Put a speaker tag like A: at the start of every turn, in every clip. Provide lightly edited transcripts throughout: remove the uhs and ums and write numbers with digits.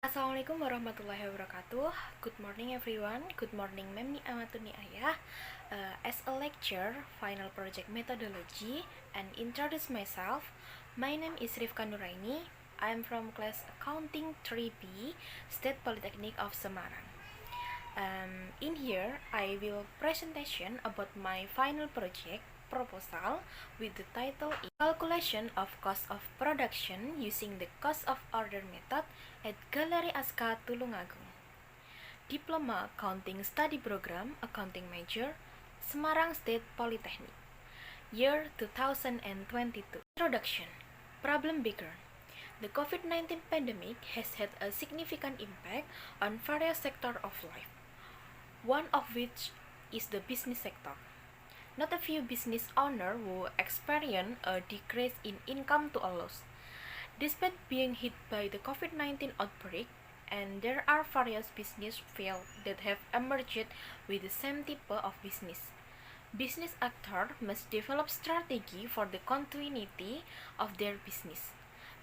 A: Assalamualaikum warahmatullahi wabarakatuh. Good morning everyone. Good morning Memni Amatuni Ayah. As a lecture, final project methodology, and introduce myself. My name is Rifka Nuraini. I am from class Accounting 3B, State Polytechnic of Semarang. In here, I will presentation about my final project proposal with the title Calculation of Cost of Production using the Cost of Order Method at Galeri Aska Tulungagung. Diploma Accounting Study Program, Accounting Major, Semarang State Polytechnic. Year 2022. Introduction. Problem background. The COVID-19 pandemic has had a significant impact on various sectors of life, one of which is the business sector. Not a few business owners will experience a decrease in income to a loss. Despite being hit by the COVID-19 outbreak, and there are various business fields that have emerged with the same type of business. Business actors must develop strategy for the continuity of their business,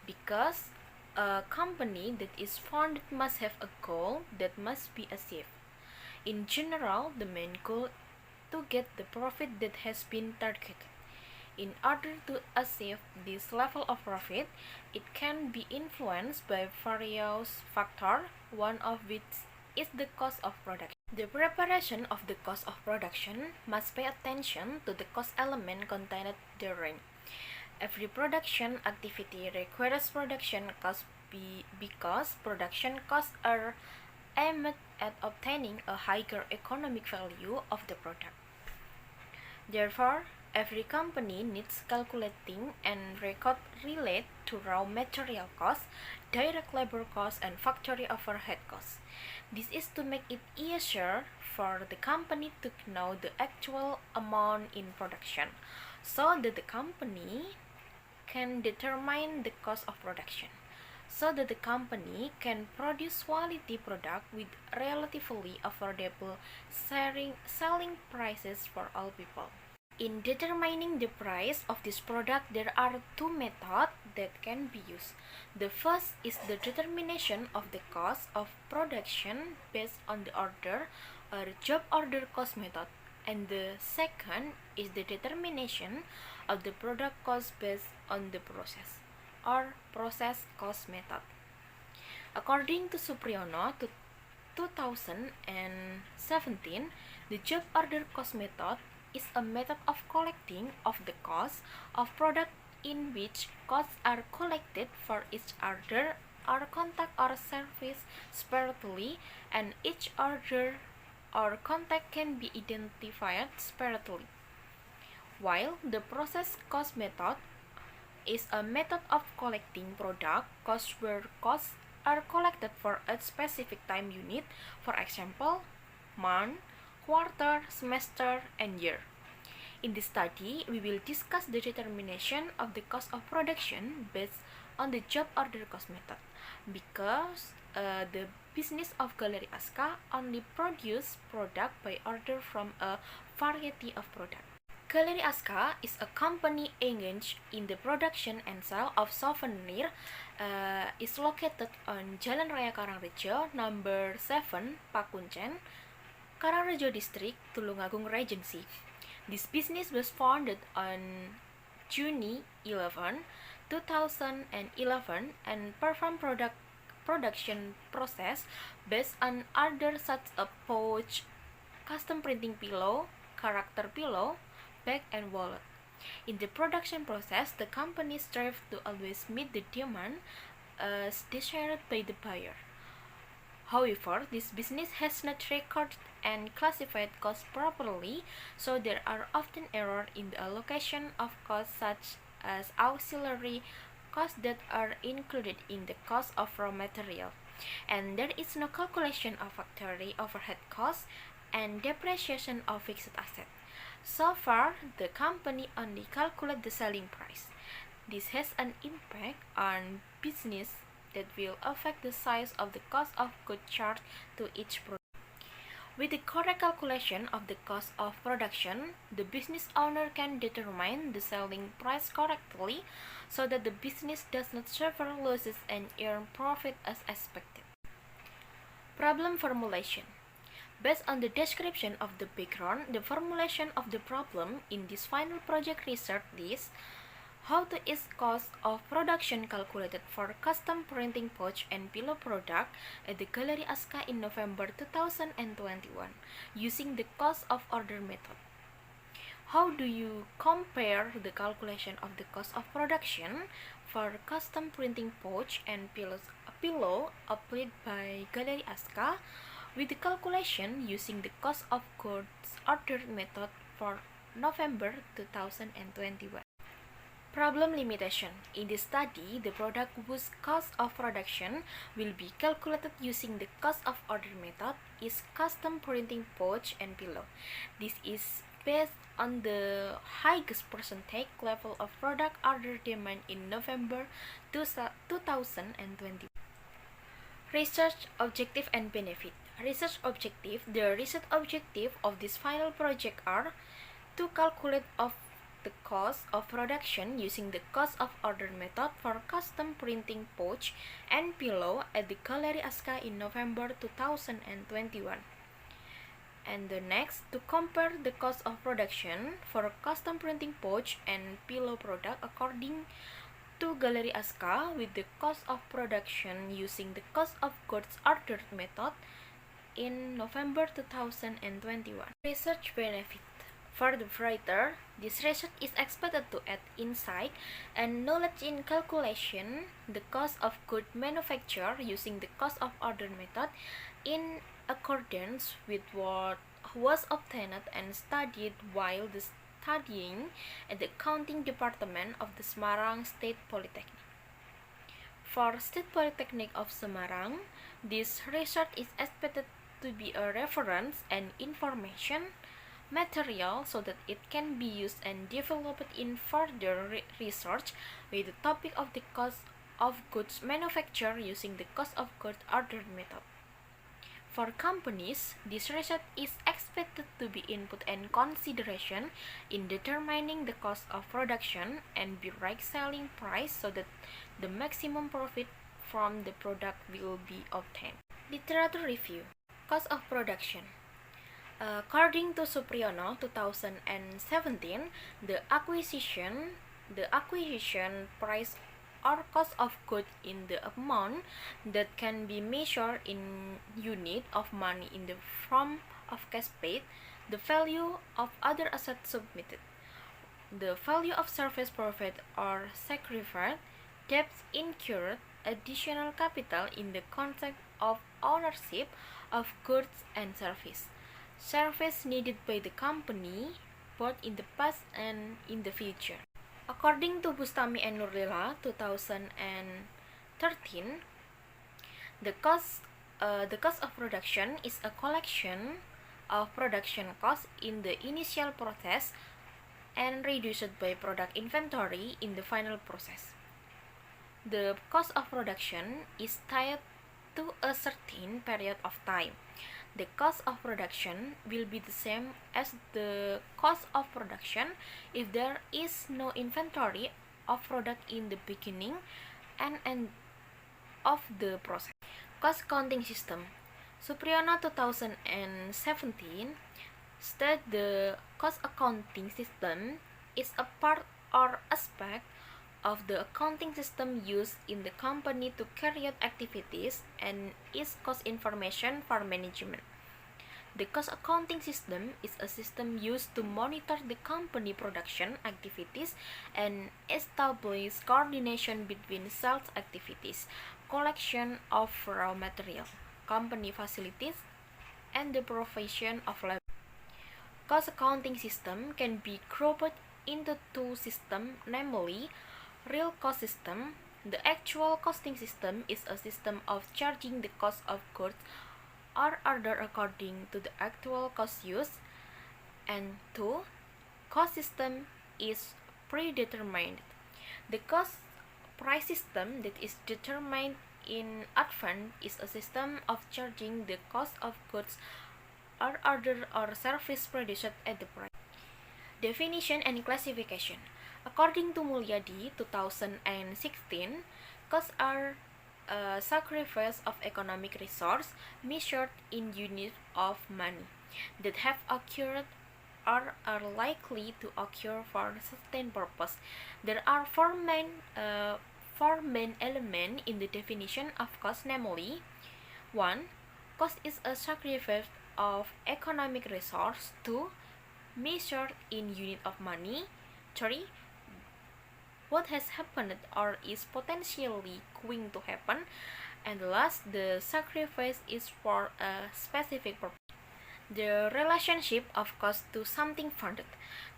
A: because a company that is founded must have a goal that must be achieved. In general, the main goal to get the profit that has been targeted. In order to achieve this level of profit, it can be influenced by various factors, one of which is the cost of production. The preparation of the cost of production must pay attention to the cost element contained therein. Every production activity requires production cost because production costs are aimed at obtaining a higher economic value of the product. Therefore, every company needs calculating and record relate to raw material costs, direct labor costs, and factory overhead costs. This is to make it easier for the company to know the actual amount in production, so that the company can determine the cost of production, so that the company can produce quality product with relatively affordable selling prices for all people. In determining the price of this product, there are two methods that can be used. The first is the determination of the cost of production based on the order or job order cost method, and the second is the determination of the product cost based on the process or process cost method. According to Supriyono, 2017, the job order cost method is a method of collecting of the cost of product in which costs are collected for each order or contact or service separately, and each order or contact can be identified separately. While the process cost method is a method of collecting product costs where costs are collected for a specific time unit, for example, month, quarter, semester, and year. In this study, we will discuss the determination of the cost of production based on the job order cost method, because the business of Galeri Aska only produce product by order from a variety of products. Galeri Aska is a company engaged in the production and sale of souvenir. Is located on Jalan Raya Karangrejo, number 7, Pakuncen, Karangrejo District, Tulungagung Regency. This business was founded on June 11, 2011, and perform production process based on orders such as pouch, custom printing pillow, character pillow, bag, and wallet. In the production process, the company strives to always meet the demand as desired by the buyer. However, this business has not recorded and classified costs properly, so there are often errors in the allocation of costs, such as auxiliary costs that are included in the cost of raw material, and there is no calculation of factory overhead costs and depreciation of fixed assets. So far, the company only calculates the selling price. This has an impact on business that will affect the size of the cost of goods charged to each product. With the correct calculation of the cost of production, the business owner can determine the selling price correctly, so that the business does not suffer losses and earn profit as expected. Problem formulation. Based on the description of the background, the formulation of the problem in this final project research is how to is cost of production calculated for custom printing pouch and pillow product at the Gallery Aska in November 2021 using the cost of order method. How do you compare the calculation of the cost of production for custom printing pouch and pillow applied by Gallery Aska with the calculation using the cost of goods ordered method for November 2021? Problem limitation. In this study, the product whose cost of production will be calculated using the cost of order method is custom printing pouch and pillow. This is based on the highest percentage level of product order demand in November 2020. Research objective and benefit. Research objective. The research objective of this final project are to calculate of the cost of production using the cost of order method for custom printing pouch and pillow at the Gallery Aska in November 2021. And the next, to compare the cost of production for custom printing pouch and pillow product according to Gallery Aska with the cost of production using the cost of goods ordered method in November 2021. Research benefit. For the writer, this research is expected to add insight and knowledge in calculation the cost of good manufacture using the cost of order method in accordance with what was obtained and studied while studying at the accounting department of the Semarang State Polytechnic. For State Polytechnic of Semarang, this research is expected to be a reference and information material so that it can be used and developed in further research with the topic of the cost of goods manufactured using the cost of goods ordered method. For companies, this research is expected to be input and consideration in determining the cost of production and the right selling price so that the maximum profit from the product will be obtained. Literature review. Cost of production. According to Supriyono 2017, the acquisition price or cost of goods in the amount that can be measured in unit of money in the form of cash paid, the value of other assets submitted, the value of service provided or sacrificed, debts incurred, additional capital in the context of ownership of goods and service needed by the company both in the past and in the future. According to Bustami and Nurlila 2013, the cost of production is a collection of production costs in the initial process and reduced by product inventory in the final process. The cost of production is tied to a certain period of time. The cost of production will be the same as the cost of production if there is no inventory of product in the beginning and end of the process. Cost counting system. Supriyono 2017 stated the cost accounting system is a part or aspect of the accounting system used in the company to carry out activities and is cost information for management. The cost accounting system is a system used to monitor the company production activities and establish coordination between sales activities, collection of raw material, company facilities, and the provision of labor. Cost accounting system can be grouped into two systems, namely real cost system. The actual costing system is a system of charging the cost of goods or ordered according to the actual cost used, and two, cost system is predetermined. The cost price system that is determined in advance is a system of charging the cost of goods or order or service produced at the price. Definition and classification. According to Mulyadi 2016, costs are a sacrifice of economic resource measured in units of money that have occurred or are likely to occur for a certain purpose. There are four main elements in the definition of cost, namely: 1. Cost is a sacrifice of economic resource. 2. Measured in unit of money. 3. What has happened or is potentially going to happen. And last, the sacrifice is for a specific purpose. The relationship of cost to something funded.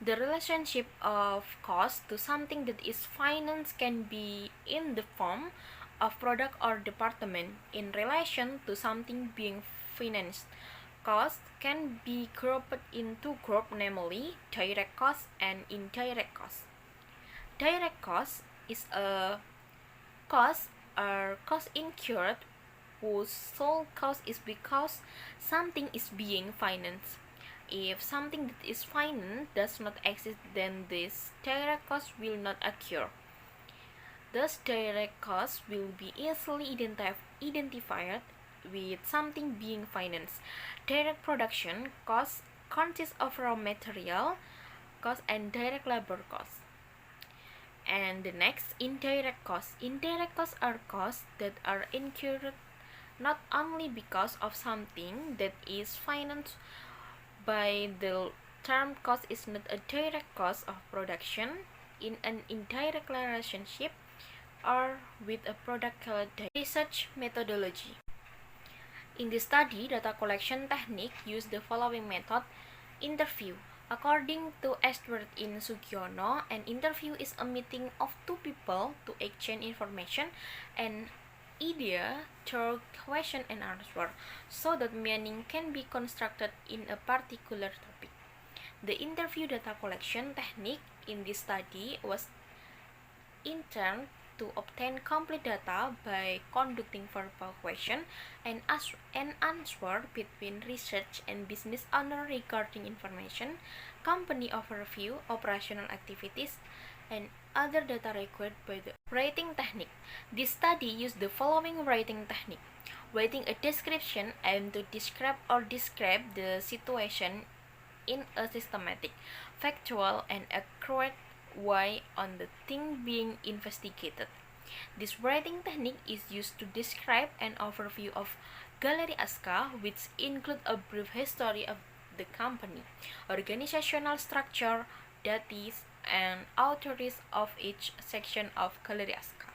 A: The relationship of cost to something that is financed can be in the form of product or department in relation to something being financed. Cost can be grouped into groups, namely direct cost and indirect cost. Direct cost is a cost or cost incurred whose sole cause is because something is being financed. If something that is financed does not exist, then this direct cost will not occur. Thus, direct costs will be easily identified with something being financed. Direct production costs consist of raw material costs and direct labor costs. And the next, indirect costs. Indirect costs are costs that are incurred not only because of something that is financed by the term cost is not a direct cost of production in an indirect relationship or with a product called research methodology. In the study, data collection technique used the following method: interview. According to Edward Sugiono, an interview is a meeting of two people to exchange information and idea through question and answer, so that meaning can be constructed in a particular topic. The interview data collection technique in this study was intended to obtain complete data by conducting verbal question and answer between research and business owner regarding information, company overview, operational activities, and other data required by the writing technique. This study used the following writing technique: writing a description aimed to describe the situation in a systematic, factual, and accurate way on the thing being investigated. This writing technique is used to describe an overview of Gallery Asca, which includes a brief history of the company, organizational structure, duties, and authorities of each section of Gallery Asca.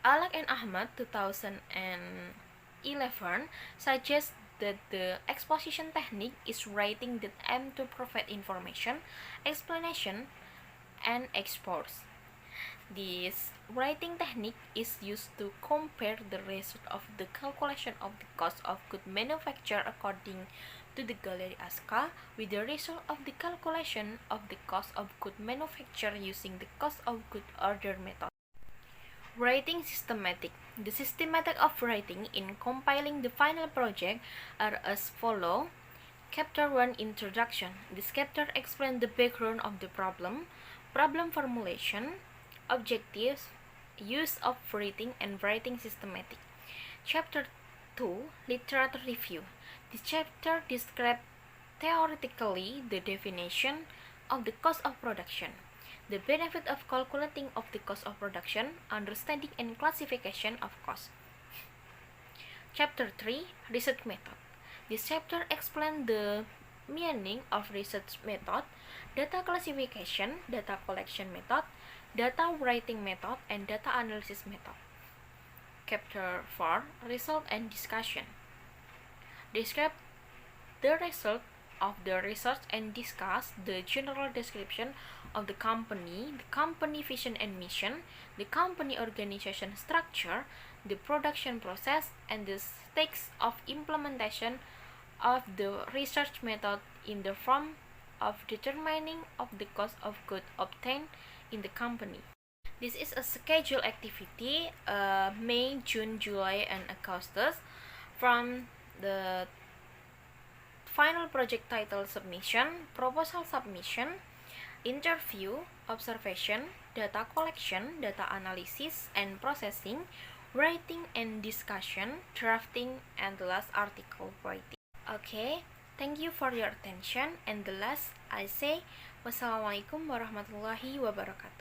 A: Alak and Ahmad 2011 suggests that the exposition technique is writing that aims to provide information, explanation, and exposure. This writing technique is used to compare the result of the calculation of the cost of goods manufactured according to the Gallery Asca with the result of the calculation of the cost of goods manufactured using the cost of goods order method. Writing systematic. The systematic of writing in compiling the final project are as follows. Chapter 1, Introduction. This chapter explains the background of the problem formulation, objectives, use of writing and writing systematic. Chapter 2, Literature Review. This chapter describes theoretically the definition of the cost of production, the benefit of calculating of the cost of production, understanding and classification of costs. Chapter 3, Research Method. This chapter explains the meaning of research method, data classification, data collection method, data writing method, and data analysis method. Chapter 4, Result and Discussion. Describe the result of the research and discuss the general description of the company vision and mission, the company organization structure, the production process, and the stakes of implementation of the research method in the form of determining of the cost of goods obtained in the company. This is a scheduled activity, May, June, July, and August, from the final project title submission, proposal submission, interview, observation, data collection, data analysis and processing, writing and discussion, drafting, and the last article writing. Okay, thank you for your attention, and the last I say wassalamualaikum warahmatullahi wabarakatuh.